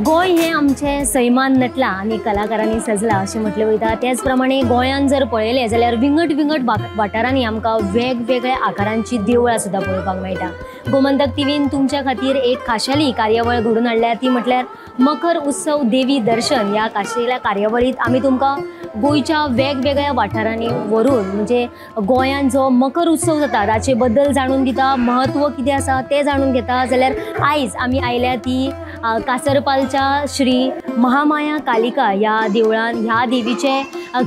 गोय हे आमचे सैमान नटला आणि कलाकारांनी सजला अशें म्हटलें वयता। त्याच प्रमाणे गोंयान जर पळयलें जाल्यार विंगड विंगड वाठारांनी आमकां वेगवेगळ्या आकारांची देवळां सुद्दां पळोवपाक मेळटा। गोमंतक टीव्हीन तुमच्या खातीर एक खाशेली कार्यावळ घडोवन हाडल्या, ती म्हटल्यार मकर उत्सव देवी दर्शन। ह्या खाशेल्या कार्यावळीत आमी तुमकां गोंयच्या वेगवेगळ्या वाठारांनी व्हरून म्हणजे गोंयान जो मकर उत्सव जाता ताचे बद्दल जाणून दिता, महत्व कितें आसा तें जाणून घेता। जाल्यार आयज आमी आयल्या ती कासरपालच्या श्री महामाया कालिका ह्या देवळान। ह्या देवीचे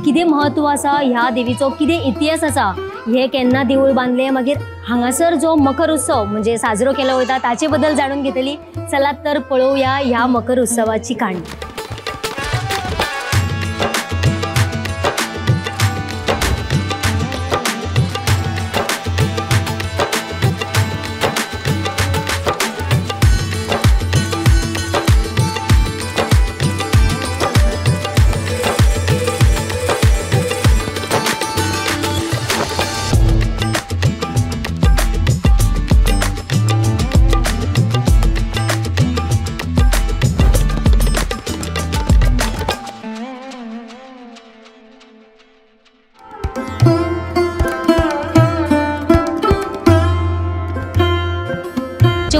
कितें महत्व आसा, ह्या देवीचो कितें इतिहास आसा, हे केन्ना देवूळ बांदलें, मागीर हांगासर जो मकर उत्सव म्हणजे साजरो केलो वयता ताचे बद्दल जाणून घेतली। चलात तर पळोवया ह्या मकर उत्सवाची काणी।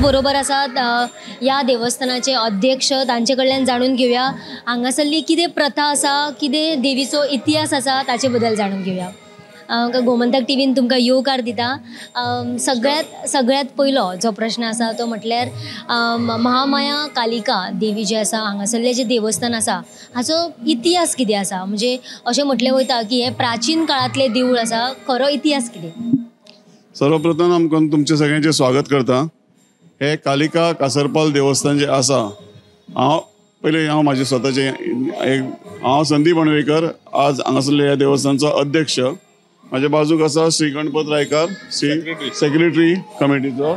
बरोबर आसात या देवस्थानाचे अध्यक्ष, तांचे कडल्यान जाणून घेवया हांगासरली कितें प्रथा आसा, कितें देवीचो इतिहास आसा ताचे बद्दल जाणून घेवया। गोमंतक टीव्हीन तुमकां येवकार दिता। सगळ्यात पयलो जो प्रश्न आसा तो म्हटल्यार महामाया कालिका देवी जी आसा, हांगासरलें जे देवस्थान आसा हाचो इतिहास कितें आसा, म्हणजे अशें म्हटलें वयता की हे प्राचीन काळांतलें देवूळ आसा, खरो इतिहास कितें? सर्वप्रथम आमकां तुमचे सगळ्यांचे स्वागत करता। हे कालिका कासरपाल देवस्थान जे आसा, हांव म्हाजे स्वताचे हांव संदीप अणवेकर, आज हांगासरल्या ह्या देवस्थानचो अध्यक्ष। म्हाज्या बाजूक आसा श्री गणपत रायकार, सेक्रेटरी कमिटीचो,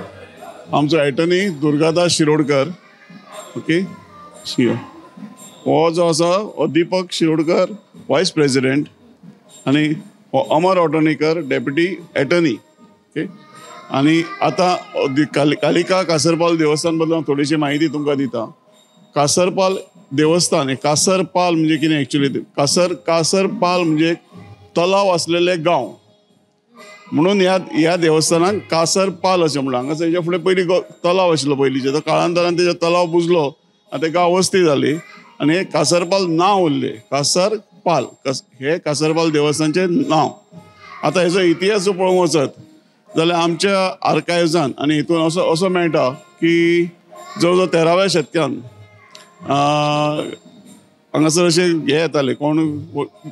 आमचो एटर्नी दुर्गादास शिरोडकर, ओके। हो जो आसा हो दीपक शिरोडकर, वायस प्रेसिडेंट, आनी हो अमर ऑटोनीकर, डेप्युटी एटर्नी, ओके। आणि आता कालिका कासरपाल देवस्थान बद्दल हांव थोडीशी म्हायती तुमकां दिता। कासरपाल देवस्थान हे कासरपाल म्हणजे कितें एक्चुअली, कासरपाल म्हणजे तलाव असलेले गांव म्हणून ह्या देवस्थानाक कासरपाल अशें म्हणटा। हांगासर हेच्या फुडें पयलीं तलाव आशिल्लो पयलींचे, तो काळांतरान तेजो तलाव बुजलो आनी ते गांव वस्ती जाली आनी हे कासरपाल नांव उरलें, कासरपाल हे कासरपाल देवस्थानचें नांव। आतां हेचो इतिहास जो पळोवंक वचत जाल्यार आमच्या आर्कायव्जान आनी हितून असो मेळटा की जवळ 13व्या शेतकान हांगासर अशे हे येताले कोण,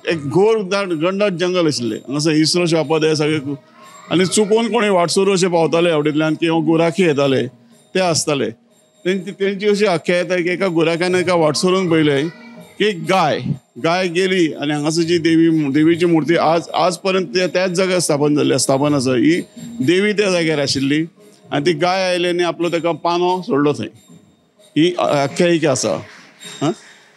एक घोर गंडाट जंगल आशिल्लें, हांगासर इसरो शापद हे सगळे, आनी चुकून कोणी वाटसरू अशे पावताले आवडींतल्यान किंवा गुराखी येताले ते आसताले। तेंची अशी आख्यायिका की एका गुराख्यान एका वाटसरून पयलें की गाय गेली आनी हांगासर जी देवीची मूर्ती आज पर्यंत त्याच जाग्यार स्थापन आसा, ही देवी त्या जाग्यार आशिल्ली आनी ती गाय आयली आनी आपलो ताका पानो सोडलो थंय, ही आख्यायिका आसा।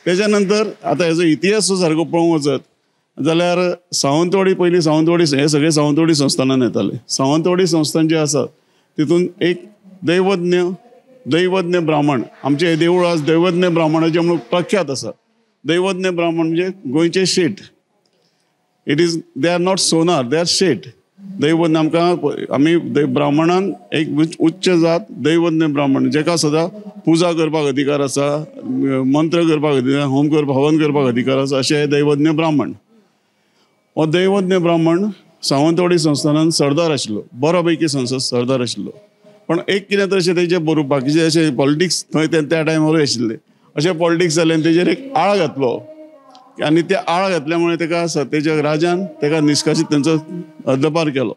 तेच्या नंतर आतां हेजो इतिहास जो सारको पळोवंक वचत जाल्यार सावंतवाडी, पयलीं सावंतवाडी हे सगळे सावंतवाडी संस्थानान येताले। सावंतवाडी संस्थान जे आसा तितून एक दैवज्ञ दैवज्ञ ब्राह्मण आमचे हे देवूळ आज दैवज्ञ ब्राह्मणाचे म्हणून प्रख्यात आसा. दैवज्ञ ब्राह्मण म्हणजे गोंयचे Shet. It is they are not Sonar, they are Shet. Daivadnya आमकां आमी ब्राह्मणान एक उच्च जात दैवज्ञ ब्राह्मण जेका सदां पुजा करपाक अधिकार आसा, मंत्र करपाक अधिकार, होम करपाक हवन करपाक अधिकार आसा, अशें हे दैवज्ञ ब्राह्मण. हो दैवज्ञ ब्राह्मण सावंतवाडी संस्थानान सरदार आशिल्लो, बरो पैकी सरदार आशिल्लो. पण एक कितें तर अशें तेजे बरोवप बाकीचे अशें पॉलिटिक्स थंय त्या टायमारूय आशिल्ले, अशें पॉलिटिक्स जालें आनी तेजेर एक आळ घातलो. आनी त्या आळ घातल्यामुळे तेका सत्तेच्या राजान तेका निश्काशीत तेंचो हद्दपार केलो.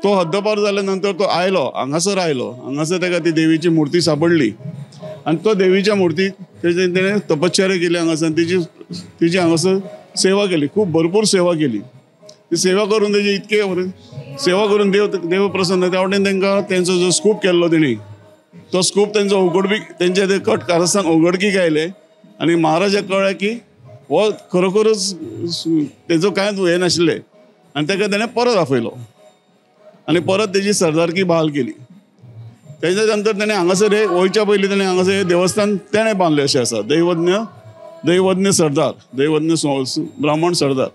तो हद्दपार जाल्या नंतर तो आयलो हांगासर तेका ती देवीची मुर्ती सापडली आनी तो देवीच्या मुर्तीक तेणें तपश्चर्या केली हांगासर. तिची हांगासर सेवा केली, खूब भरपूर सेवा केली. ती सेवा करून तेजी इतके सेवा करून देव प्रसन्न त्या वाटेन तांकां तेंचो जो स्कूप केल्लो तेणी तो स्कूप तेंचो उगडपीक तेंचे ते कट कारस्थान उगडकीक आयले आनी महाराजाक कळ्ळें की हो खरोखरच तेजो कांयच हें नाशिल्लें आनी ताका तेणें परत आपयलो आनी परत तेजी सरदारकी बहाल केली. तेच्या नंतर तेणें हांगासर वयच्या पयलीं तेणें हांगासर हे देवस्थान तेणें बांदलें अशें आसा. दैवज्ञ सरदार, दैवज्ञ ब्राह्मण सरदार.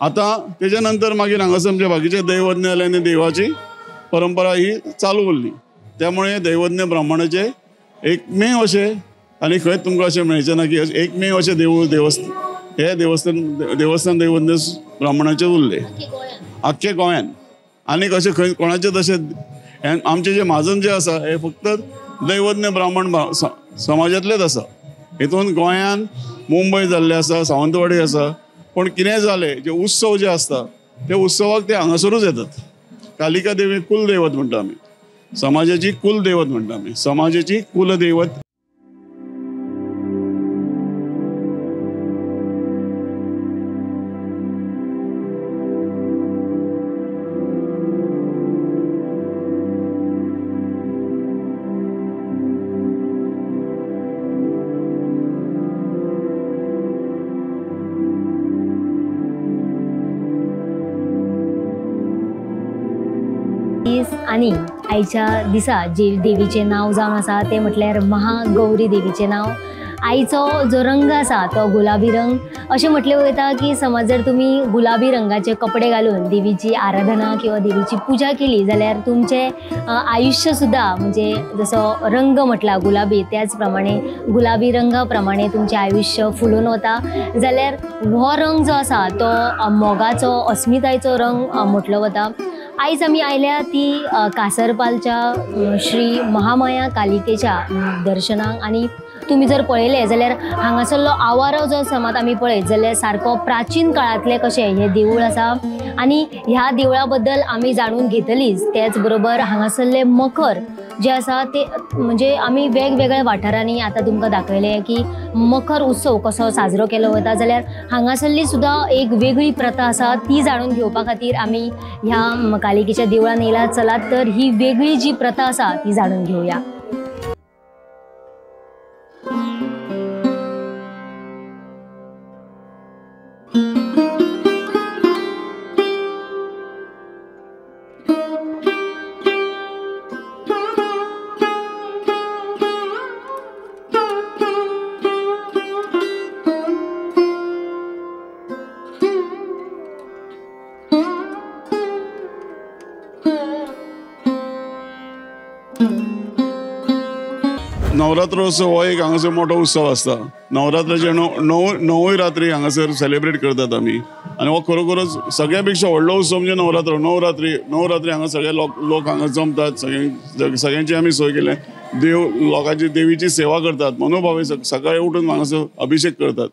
आतां तेच्या नंतर मागीर हांगासर म्हणजे बाकीचे दैवज्ञ जाले आनी देवाची परंपरा ही चालू उरली. त्यामुळे दैवज्ञ ब्राह्मणाचे एकमेव अशें आनी खंय तुमकां अशें मेळचें ना की एकमेव अशें देवस्थान दैवज्ञ ब्राह्मणाचे उरले आख्खे गोंयान. आनीक अशें खंय कोणाचेच अशें आमचे जे महाजन जे आसा हे फक्त दैवज्ञ ब्राह्मण समाजांतलेच आसा. हितून गोंयान मुंबय जाल्ले आसा, सावंतवाडी आसा, पण कितें जालें जे उत्सव जे आसता ते उत्सवाक ते हांगासरूच येतात. कालिका देवी कुलदैवत म्हणटा आमी, समाजाची कुलदैवत म्हणटा आमी, समाजाची कुलदैवत. आणि आयच्या दिसा जे देवीचे नाव जावन आसा ते म्हटल्यार महागौरी देवीचे नाव. आईचो जो रंग आसा तो गुलाबी रंग. अशें म्हटलें वयता की समज जर तुमी गुलाबी रंगाचे कपडे घालून देवीची आराधना किंवा देवीची पुजा केली जाल्यार तुमचें आयुष्य सुद्दां म्हणजे जसो रंग म्हटला गुलाबी त्याच प्रमाणे गुलाबी रंगा प्रमाणे तुमचें आयुष्य फुलून वता. जाल्यार हो रंग जो आसा तो मोगाचो अस्मितायेचो रंग म्हटलो वता. आयज आमी आयल्या ती कासरपालच्या श्री महामाया कालिकेच्या दर्शनाक. आनी तुमी जर पळयलें जाल्यार हांगासरलो आवारो जो समज आमी पळयत जाल्यार सारको प्राचीन काळांतलें कशें हें देवूळ आसा. आनी ह्या देवळा बद्दल आमी जाणून घेतलींच. त्याच बरोबर हांगासरले मखर जे आसा ते म्हणजे आमी वेगवेगळ्या वाठारांनी आतां तुमकां दाखयलें की मखर उत्सव कसो साजरो केलो वता. जाल्यार हांगासरली सुद्दां एक वेगळी प्रथा आसा ती जाणून घेवपा खातीर आमी ह्या कालिकेच्या देवळान येयला. चलात तर ही वेगळी जी प्रथा आसा ती जाणून घेवया. नवरात्रोत्सव हो एक हांगासर मोठो उत्सव आसता. नवरात्राचे णवूय रात्री हांगासर सेलिब्रेट करतात आमी. आनी हो खरोखरच सगळ्या पेक्षा व्हडलो उत्सव म्हणजे नवरात्री हांगा सगळे लोक हांगा जमतात. सगळ्यांची आमी सोय केल्या. लोकांची देवीची सेवा करतात. मनोभावे सकाळी उठून हांगासर अभिषेक करतात.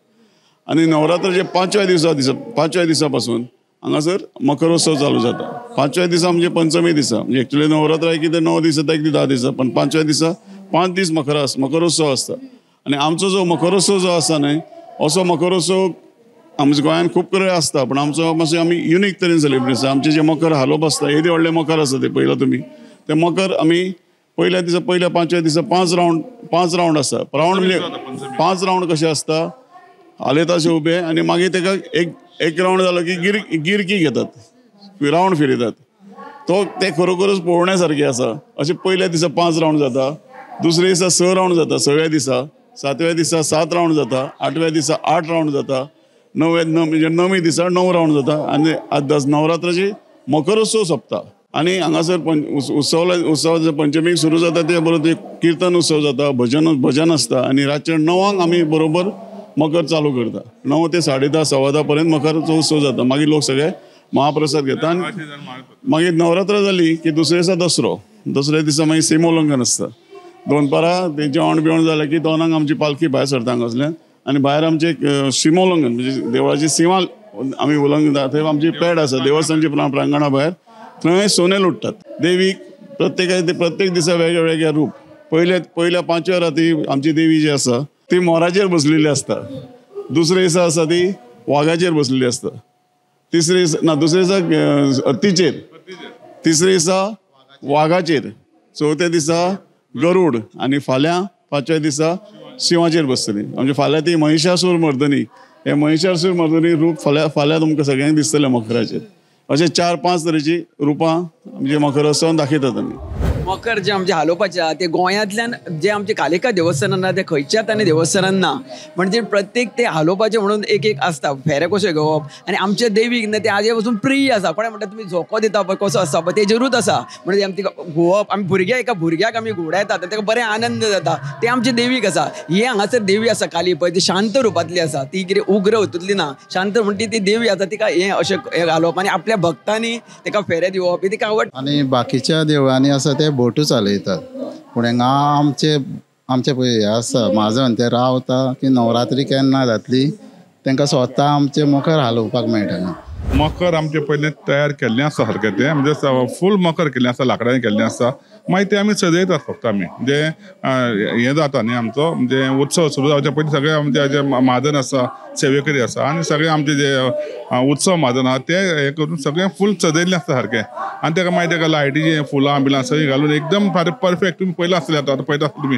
आनी नवरात्राचे पांचव्या दिसा पासून हांगासर मकरोत्सव चालू जाता. पांचव्या दिसा म्हणजे पंचमी दिसा म्हणजे एक्चुअली नवरात्रा कितें 9 दीस जाता कितें 10 दीस जाता, पण पांचव्या दिसा 5 दीस मकरोत्सव आसता. आनी आमचो जो मकरोत्सव जो आसा न्हय असो मकरोत्सव आमच्या गोंयांत खूब कडेन आसता, पण आमचो मातशें आमी युनीक तरेन सेलिब्रेट आसता. आमचे जे मकर हालोप आसता येदे व्हडले मकर आसा ते पळयला तुमी. ते मकर आमी पयल्या पांचव्या दिसा 5 रावंड आसता. रावंड म्हणजे 5 रावंड कशे आसता, हालयताशे उबे आनी मागीर ताका एक रावंड जालो की गिरकी घेतात, रावंड फिरयतात. ते खरोखरच पळोवण्या सारकें आसा. अशें पयल्या दिसा 5 रावंड जाता. दुसरे दिसा 6 राउंड जाता 6व्या दिसा, 7व्या दिसा 7 राउंड जाता, 8व्या दिसा 8 राउंड जाता, 9व्या दिसा 9 राउंड जाता आणि नवरात्राची मकर उत्सव सोंपता. आणि हांगासर उत्सव पंचमीक सुरू जाता ते बरोबर कीर्तन उत्सव जाता, भजन असता आणि रातचे 9 आमी बरोबर मकर चालू करता. 9 ते 10:30 10:15 पर्यंत मकरचो उत्सव जाता. मागीर लोक सगळे महाप्रसाद घेता आणि मागीर नवरात्र जाली की दुसऱ्या दिसा दुसऱ्या दिसा मागीर सिमोल्लंघन असता. दोनपारां ते जेवण बिवण जालें की 2 आमची पालखी भायर सरता हांगासल्यान आणि भायर आमचे सिमोल्लंघन म्हणजे देवळाची सीमा आमी उल्लंघन थंय आमची पॅड आसा देवस्थानची प्रांगणा भायर. थंय सोने लुटतात. देवीक प्रत्येक दिसा वेगळ्या रूप. पयल्या 5व्या राती आमची देवी जी आसा ती मोराचेर बसलेली असता. दुसऱ्या दिसा आसा ती वाघाचेर बसलेली असता. दुसऱ्या दिसा हत्तीचेर, तिसऱ्या दिसा वाघाचेर, चवथ्या दिसा गरुड आणि फाल्यां 5व्या दिसा शिवाचेर बसतली. म्हणजे फाल्यां ती महिषासूर मर्दनी. हे महिषासूर मर्दनी रूप फाल्यां तुमकां सगळ्यांक दिसतलें मकराचेर. अशें 4-5 तरेची रुपां म्हणजे मकरोत्सवान दाखयतात आमी. मकर जे आमचे हालोवपाचे आहा ते गोंयांतल्यान जे आमचे कालिका देवस्थानान ना ते खंयच्याच आनी देवस्थानान ना. म्हणजे प्रत्येक ते हालोवपाचे म्हणून एक आसता फेरे कशे घेवप आनी आमचे देवीक ना ते आजे पासून प्रिय आसा. कोणें म्हणटा तुमी झोको दिता पळय कसो आसता पळय तेजेरूच आसा. म्हणजे आमी तिका घोवप आमी भुरग्याक आमी घोडायतात ताका बरें आनंद जाता ते आमचे देवीक आसा. ही हांगासर देवी आसा काली पळय ती शांत रुपांतली आसा. ती कितें उग्र हितूंतली ना शांत म्हणटी ती देवी आसा. तिका हें अशें घालप आनी आपल्या भक्तांनी ताका फेरे दिवप ही तिका आवड. आनी बाकीच्या देवळांनी आसा ते बोटू चालयतात. पूण हांगा आमचे पळय हे आसा महाजन ते रावता की नवरात्री केन्ना जातली तांकां स्वता आमचे मकर हालोवपाक मेळटना. मकर आमचे पयलें तयार केल्लें आसा सारकें तें म्हणजे फूल मकर केल्लें आसा लाकडांनी केल्लें आसा. मागीर तें आमी सजयतात फक्त आमी म्हणजे हें जाता न्ही आमचो म्हणजे उत्सव सुरू जावचे पयलीं सगळे आमचे जे महाजन आसा सेवेकरी आसा आनी सगळे आमचे जे उत्सव महाजन आहा ते हें करून सगळें फूल सजयल्लें आसता सारकें. आनी ताका मागीर ताका लायटीचें फुलां बिलां सगळीं घालून एकदम परफेक्ट तुमी पयलें आसतलें आतां पळयता आसतलें तुमी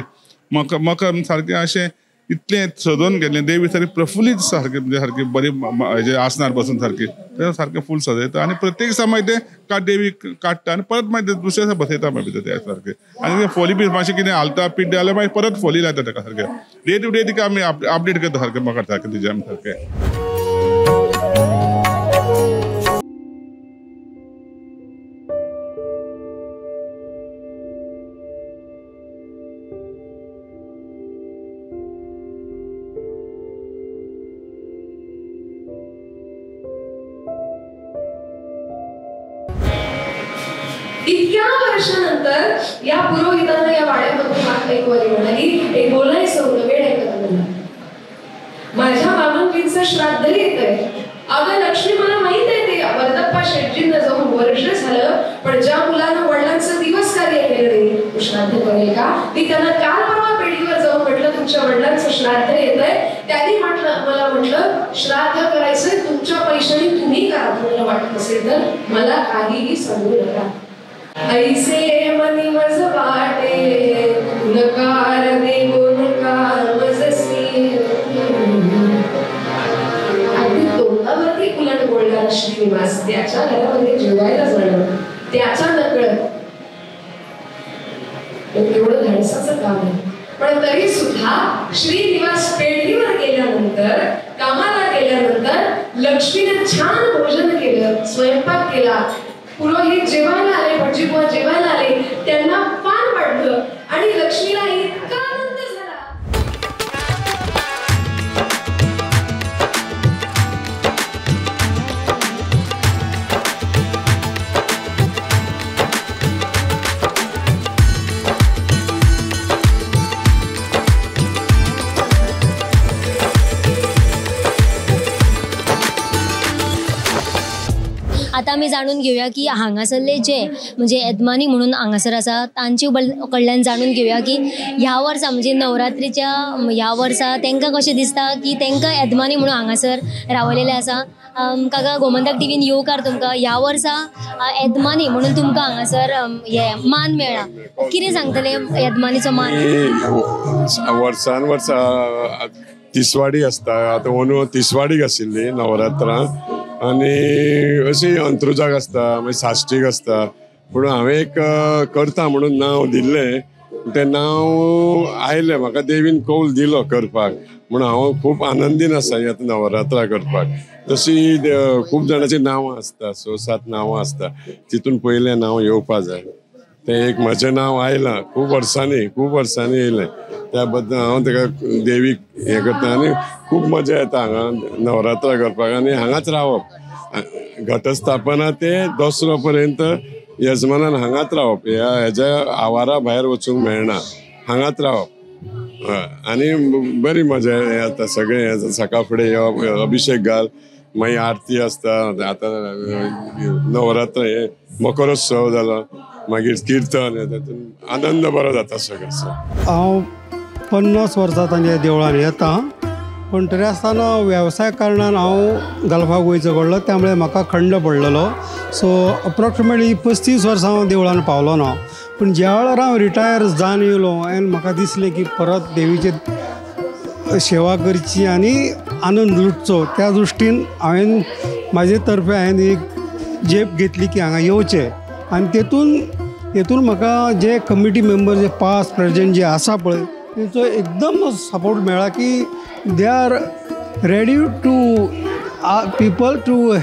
मकर सारकें अशें इतलें सजोवन गेल्लें देवी सारकी प्रफुल्लीत सारकी म्हणजे सारकी बरी हेजे आसनार बसून सारकी ते सारकें फूल सजयता आनी प्रत्येक दिसा मागीर ते देवी काडटा आनी परत मागीर दुसऱ्या दिसा बसयता मागीर ते सारकें. आनी फोली बी मातशें कितें हालता पिड्डे जाल्यार मागीर परत फोली लायता ताका सारकें. डे टू डे तिका आमी अपडेट करता सारकें मकर सारकें तेजें आमी सारकें. इतक्या वर्षानंतर या पुरोहितांना या वाड्यामधून हात ऐकवारी म्हणाली एक बोलायचं होतं वेळ ऐकत मला. माझ्या मामांकींचं श्राद्ध येतंय. अगं लक्ष्मी मला माहित आहे ते वरदप्पा शेटजींना जाऊन वर्ष झालं पण ज्या मुलानं वडिलांचं दिवस कार्य केलं ते श्राद्ध करेल का. ती त्यांना काल परवा पेढीवर जाऊन म्हटलं तुमच्या वडिलांचं श्राद्ध येतंय. त्यांनी मला म्हटलं श्राद्ध करायचंय तुमच्या पैशाने तुम्ही करा. तुम्हाला वाटत असेल तर मला काहीही सांगू नका. ऐसे मनी मज वाटे नकार देऊ नका मजसी. अगदी तोंडावरती उलट बोलणारा श्रीनिवास त्याच्या घरामध्ये जेवायला जाणं त्याच्या नकळत एवढं धाडसाचं काम आहे. पण तरी सुद्धा श्रीनिवास पेढीवर गेल्यानंतर कामाला गेल्यानंतर लक्ष्मीने छान भोजन केलं स्वयंपाक केला. पुरोहित जेवायला आले भटजी बुवा जेवायला आले त्यांना पान वाढलं आणि लक्ष्मीला इतका आनंद झाला. आता आमी जाणून घेवया की हांगासरले जे म्हणजे येजमानी म्हणून हांगासर आसा तांचे कडल्यान जाणून घेवया की ह्या वर्सा म्हणजे नवरात्रीच्या ह्या वर्सा तांकां कशें दिसता की तांकां येजमानी म्हणून हांगासर रावलेले आसा. काका गोमंतक टीव्हीन येवकार तुमकां ह्या वर्सा येजमानी म्हणून तुमकां हांगासर हे मान मेळ्ळा. कितें सांगतले येजमानीचो मान. वर्सान वर्सा तिसवाडी आसता. आतां अंदू तिसवाडीक आशिल्ली नवरात्रां आनी अशी अंत्रुजाक आसता मागीर साश्टीक आसता. पूण हांवें एक करता म्हणून नांव दिल्लें तें नांव आयलें, म्हाका देवीन कौल दिलो करपाक म्हणून हांव खूब आनंदीन आसा ह्या नवरात्रा करपाक. तशी खूब जाणांची नांवां आसता, 6-7 नांवां आसता, तितून पयलें नांव येवपा जाय. तें एक म्हजें नांव आयलां, खूब वर्सांनी येयलें. त्या बद्दल हांव तेका देवीक हें करता आनी खूब मजा येता हांगा नवरात्रा करपाक आनी हांगाच रावप. घटस्थापना ते दसरो पर्यंत यजमानान हांगाच रावप. हेज्या आवारा भायर वचूंक मेळना, हांगाच रावप. आनी बरी मजा येता. सगळें सकाळ फुडें येवप, अभिशेक घाल, मागीर आरती आसता. आतां नवरात्र हे मकरोत्सव जालो, मागीर कीर्तन, आनंद बरो जाता सगळो. हांव 50 वर्सां ह्या देवळान येता, पण तरी आसतना वेवसाय कारणान हांव घालपाक वयचो पडलो, त्यामुळे म्हाका खंड पडलेलो. सो अप्रॉक्सिमेटली 35 वर्सां हांव देवळान पावलो ना. पूण ज्या वेळार हांव रिटायर जावन येयलो आनी म्हाका दिसलें की परत देवीची सेवा करची आनी आनंद लुटचो, त्या दृश्टीन हांवें म्हाजे तर्फे एक जेप घेतली की हांगा येवचें. आनी तेतून म्हाका जे कमिटी मेंबर जे पास्ट प्रेजेंट जे आसा पळय तेंचो एकदम सपोर्ट मेळ्ळा की they are ready to people to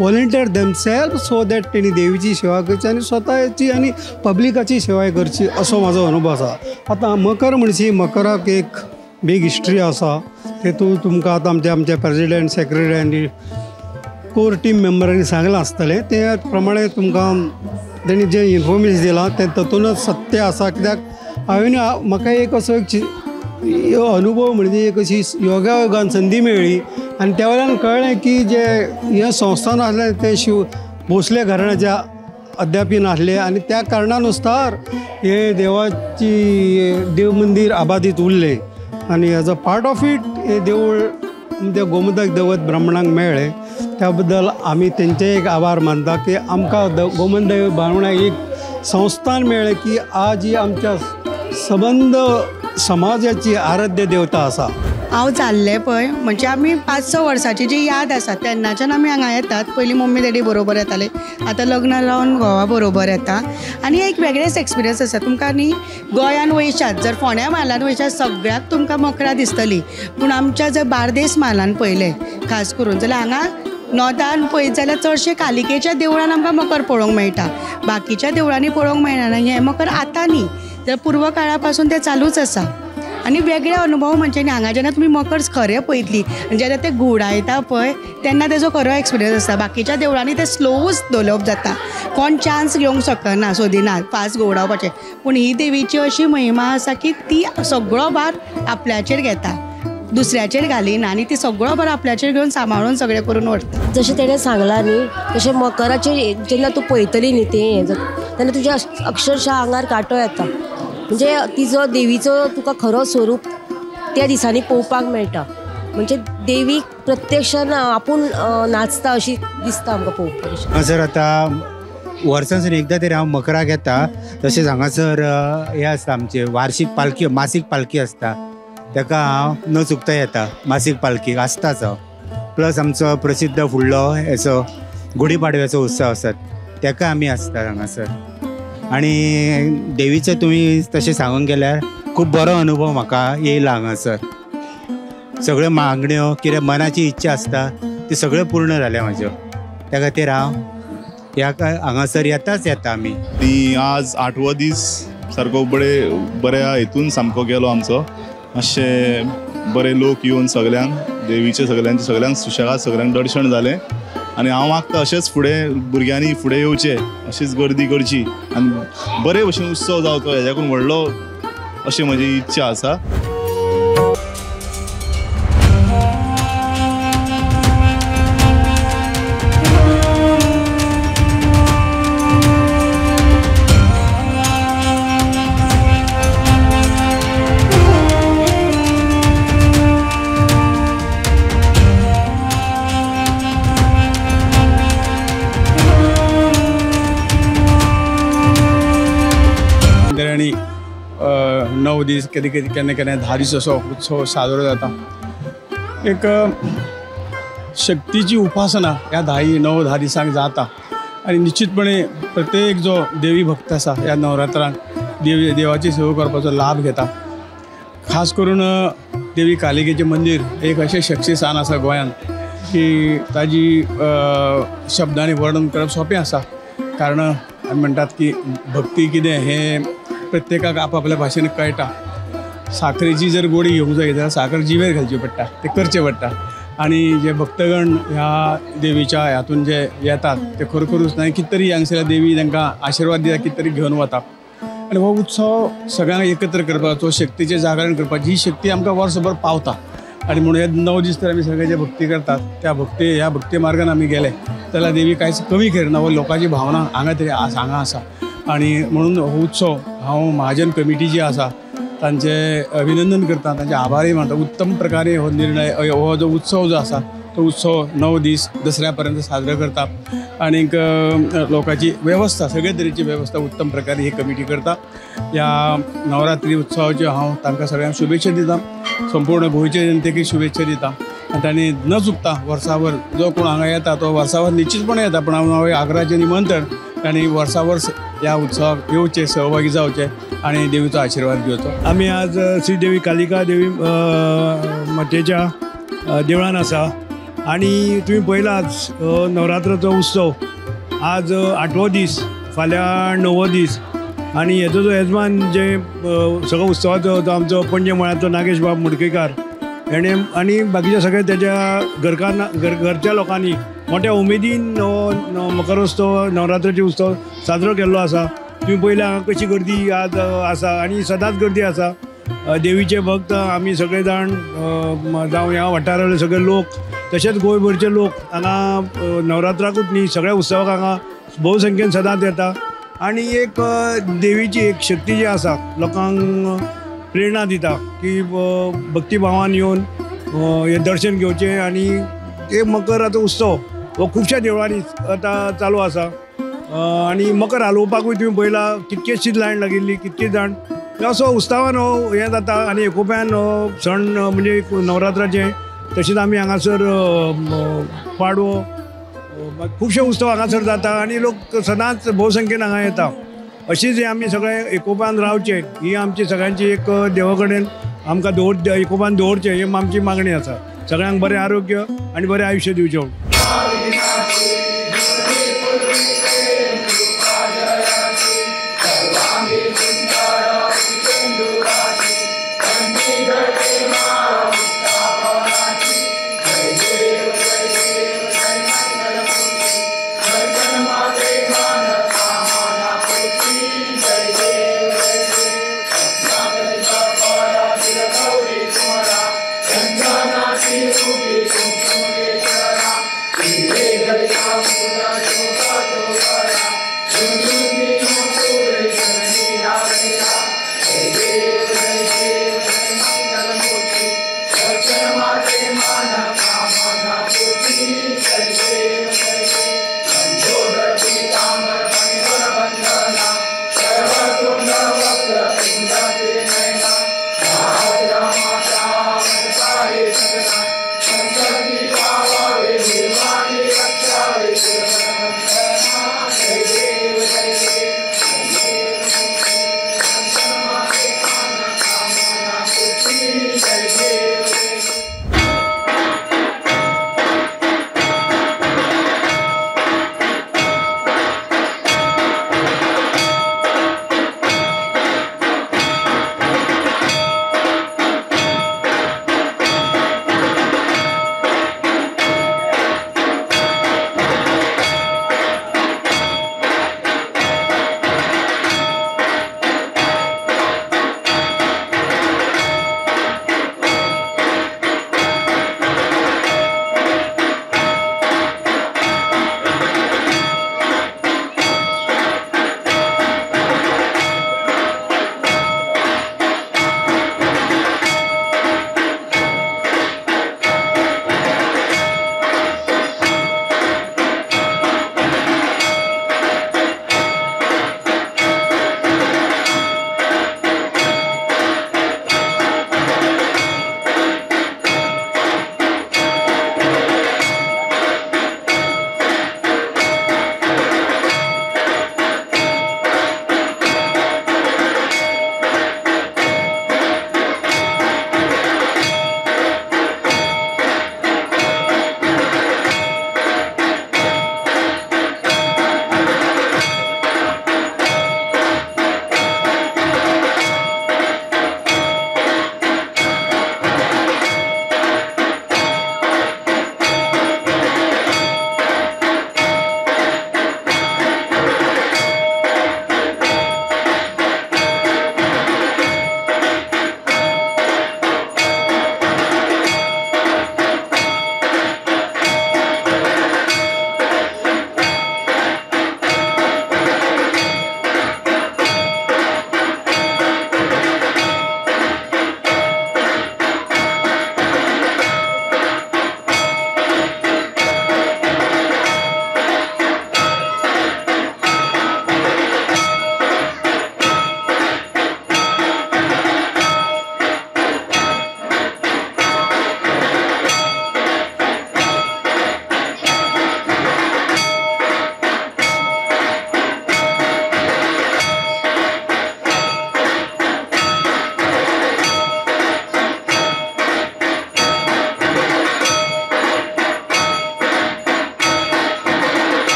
volunteer themselves so that तेणी देवीची सेवा करची आनी स्वताची आनी पब्लिकाची सेवाय करची, असो म्हाजो अनुभव आसा. आतां मकर म्हणची, मकराक एक बीग हिस्ट्री आसा. तेतून तुमकां आतां आमचे प्रेजिडेंट, सेक्रेटरी आनी कोर टीम मेंबरांनी सांगलां आसतलें. ते प्रमाणे तुमकां तेणी जें इन्फॉर्मेशन दिलां तें तातूंतच सत्य आसा. कित्याक म्हाका एक असो अनुभव म्हणजे एक अशी योगायोगान संदी मेळ्ळी आनी त्या वेळान कळ्ळें की जे हे संस्थान आसलें ते भोसले घराण्याच्या अद्यापीन आसले आनी त्या कारणानुसार हे देव मंदिर आबादीत उरलें. आनी as a part of it हे देवूळ ते गोमंतक दैवत ब्राह्मणांक मेळ्ळें. त्या बद्दल आमी तेंचे एक आभार मानता की आमकां गोमंतक ब्राह्मणाक एक संस्थान मेळ्ळें की आज ही आमच्या संबंध समाजाची आराध्य देवता आसा. हांव जाल्लें पळय म्हणजे आमी 5-6 वर्सांची जी याद आसा तेन्नाच्यान आमी हांगा येतात. पयलीं मम्मी डॅडी बरोबर येताले, आतां लग्न जावन घोवा बरोबर येता. आनी एक वेगळेच एक्सपिरियन्स आसा. तुमकां न्ही गोंयान वयशात, जर फोंड्या म्हालान वयशात सगळ्याक तुमकां मकरां दिसतलीं. पूण आमच्या जर बार्देस म्हालान पळयलें खास करून जाल्यार हांगा नॉर्थान पळयत जाल्यार चडशे कालिकेच्या देवळान आमकां मकर पळोवंक मेळटा, बाकीच्या देवळांनी पळोवंक मेळना. हें मकर आतां न्ही तर पूर्व काळा पासून तें चालूच आसा. आनी वेगळे अनुभव म्हणजे हांगा जेन्ना तुमी मकर खरें पळयतली जेन्ना ते घुवडायता पळय तेन्ना तेजो खरो एक्सपिरियन्स आसता. बाकीच्या देवळांनी ते स्लोच डेवलप जाता, कोण चान्स घेवंक शकना, सोदिनात फास्ट घुवडावपाचें. पूण ही देवीची अशी महिमा आसा की ती सगळो भार आपल्याचेर घेता, दुसऱ्याचेर घालिना आनी ती सगळो भार आपल्याचेर घेवन सांबाळून सगळें करून व्हरता. जशें तेणें सांगलां न्ही तशें मकराचेर जेन्ना तूं पळयतली न्ही तें तेन्ना तुज्या अक्षरशः आंगार कांटो येता. म्हणजे तिजो देवीचो तुका खरो स्वरूप त्या दिसांनी पळोवपाक मेळटा. म्हणजे देवीक प्रत्यक्षान आपूण नाचता अशी दिसता आमकां पळोवपाक. हांगासर आतां वर्सांसून एकदां तरी हांव मकराक येता. तशेंच हांगासर हे आसता आमचे वार्षिक पालखी, मासीक पालखी आसता, ताका हांव न चुकता येता. मासीक पालखीक आसताच हांव. प्लस आमचो प्रसिद्ध फुडलो हेचो गुढीपाडव्याचो उत्सव आसात ताका आमी आसतात हांगासर. आनी देवीचें तुमी तशें सांगूंक गेल्यार खूब बरो अनुभव म्हाका येयला हांगासर. सगळ्यो मागण्यो कितें मनाची इच्छा आसता त्यो सगळ्यो पूर्ण जाल्या म्हाज्यो. त्या खातीर हांव हांगासर येताच येता आमी. ती आज 8वो दीस सारको बऱ्या हितून सामको गेलो आमचो. मातशे बरे लोक येवन सगल्यांक देवीचे सगल्यांक सुशेगाद सगल्यांक दर्शन जालें. आनी हांव मागता अशेंच फुडें भुरग्यांनी फुडें येवचें, अशीच गर्दी करची आनी बरे भशेन उत्सव जावचो हेज्याकून व्हडलो अशी म्हजी इच्छा आसा. आणि 9 दीस केन्ना 10 दीस असो उत्सव साजरो जाता. एक शक्तीची उपासना ह्या 9 दिसांक जाता. आणि निश्चितपणे प्रत्येक जो देवी भक्त आसा ह्या नवरात्रांक देवाची सेवा करपाचो लाभ घेता. खास करून देवी कालिकेचें मंदिर एक अशें शक्तिस्थान आसा गोंयांत की ताजी शब्दांनी वर्णन करप सोंपें आसा. कारण आमी म्हणटात की भक्ती कितें हें प्रत्येकाक आपापल्या भाशेन कळटा. साखरेची जर गोडी घेवंक जाय जाल्यार साखर जिवेर घालची पडटा, ते करचें पडटा. आनी जे भक्तगण ह्या देवीच्या हातून जे येतात ते खरोखरूच नाही कितें तरी हांगसरल्या देवी तांकां आशिर्वाद दिता, कितें तरी घेवन वता. आनी हो उत्सव सगळ्यांक एकत्र करपाचो, शक्तीचें जागरण करपाची ही शक्ती आमकां वर्सभर पावता. आनी म्हणून हे 9 दीस तर आमी सगळे जे भक्ती करतात त्या ह्या भक्ती मार्गान आमी गेले जाल्यार देवी कांयच कमी करना. हो लोकांची भावना हांगा आसा. आनी म्हणून हो उत्सव हांव महाजन कमिटी जी आसा तांचे अभिनंदन करता, तांचे आभारी मानता. उत्तम प्रकारे हो निर्णय, हो जो उत्सव जो आसा तो उत्सव 9 दीस दसऱ्या पर्यंत साजरो करता. आनीक लोकांची वेवस्था, सगळे तरेची वेवस्था उत्तम प्रकारे ही कमिटी करता. ह्या नवरात्री उत्सवाच्यो हांव तांकां सगळ्यांक शुभेच्छा दिता. संपूर्ण गोंयचे जनतेक शुभेच्छा दिता. आनी तांणी न चुकता वर्सावर जो कोण हांगा येता तो वर्सावर निश्चितपणे येता, पण हांव आग्राचें निमंत्रण तांणी वर्सा वर्स ह्या उत्सवाक येवचे, सहभागी जावचे आणि देवीचो आशिर्वाद घेवचो. आमी आज श्री देवी कालिका देवी मातेच्या देवळान आसा आणि तुम्ही पळयलाच नवरात्राचो उत्सव आज 8वो दीस, फाल्यां 9वो दीस. आणि हेचो जो येजमान जे सगळो उत्सवाचो तो आमचो पणजे मळाचो नागेश बाब मुडकेकार हेणे आनी बाकीच्या सगळ्या तेज्या घरच्या लोकांनी मोठ्या उमेदीन हो मकरोत्सव नवरात्राचो उत्सव साजरो केल्लो आसा. तुम्ही पळयला हांगा कशी गर्दी आज आसा आनी सदांच गर्दी आसा. देवीचे भक्त आमी सगळे जाण जावं ह्या वाठारांतले सगळे लोक तशेंच गोंयभरचे लोक हांगा नवरात्राकूच न्ही सगळ्या उत्सवाक हांगा भोवसंख्येन सदांच येता. आनी एक देवीची एक शक्ती जी आसा लोकांक प्रेरणा दिता की भक्तिभावान येवन हे दर्शन घेवचें. आनी हे मकराचो उत्सव हो खुबश्या देवळांनी आतां चालू आसा. आनी मकर हालोवपाकूय तुवें पळयला कितकेशीच लायन लागिल्ली, कितकेच जाण असो उत्सवान हो हें जाता. आनी एकोप्यान हो सण म्हणजे नवरात्राचें. तशेंच आमी हांगासर पाडवो खुबशे उत्सव हांगासर जाता आनी लोक सदांच भोवसंख्येन हांगा येता. अशीच हे आमी सगळे एकोप्यान रावचे ही आमची सगळ्यांची एक देवा कडेन आमकां एकोप्यान दवरचें ही आमची मागणी आसा. सगळ्यांक बरें आरोग्य आनी बरें आयुश्य दिवचें. Jai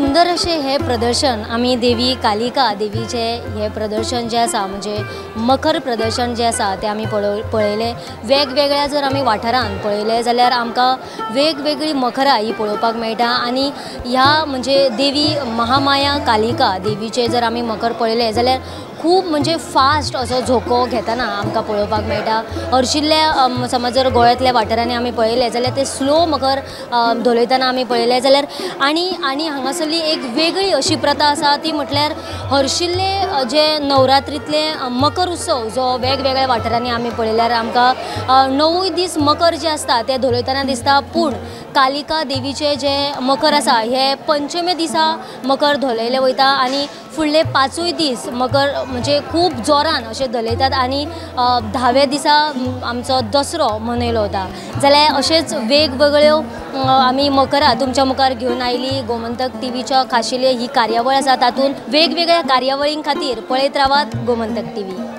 सुंदर अशें हे प्रदर्शन आमी देवी कालिका देवीचे हे प्रदर्शन जे आसा म्हणजे मकर प्रदर्शन जे आसा ते आमी पळयले। वेगवेगळ्या जर आमी वाठारांत पळयले जाल्यार आमकां वेगवेगळी मकरां ही पळोवपाक मेळटा आनी ह्या म्हणजे देवी महामाया कालिका देवीचे जर आमी मकर पळयले जाल्यार खूब म्हणजे फास्ट असो झोको घेतना आमकां पळोवपाक मेळटा। हरशिल्ले समज जर गोंयांतल्या वाठारांनी आमी पळयले जाल्यार ते स्लो मकर धोलयतना आमी पळयले जाल्यार आनी हांगासरली एक वेगळी अशी प्रथा आसा ती म्हटल्यार हरशिल्ले जे नवरात्रीतले मकर उत्सव जो वेगवेगळ्या वाठारांनी आमी पळयल्यार आमकां 9 दीस मकर जे आसता ते धोलयतना दिसता, पूण कालिका देवीचे जे मकर आसा हे पंचमे दिसा मकर धोलयले वयता आनी फुडले 5 दीस मकर म्हणजे खूब जोरान अशे धलयतात आनी 10व्या दिसा आमचो दसरो मनयलो वता। जाल्यार अशेच वेगवेगळ्यो आमी मकरां तुमच्या मुखार घेवन आयली। गोमंतक टीव्हीच्या खाशेली ही कार्यावळ आसा, तातूंत वेगवेगळ्या कार्यावळीं खातीर पळयत रावात गोमंतक टीव्ही।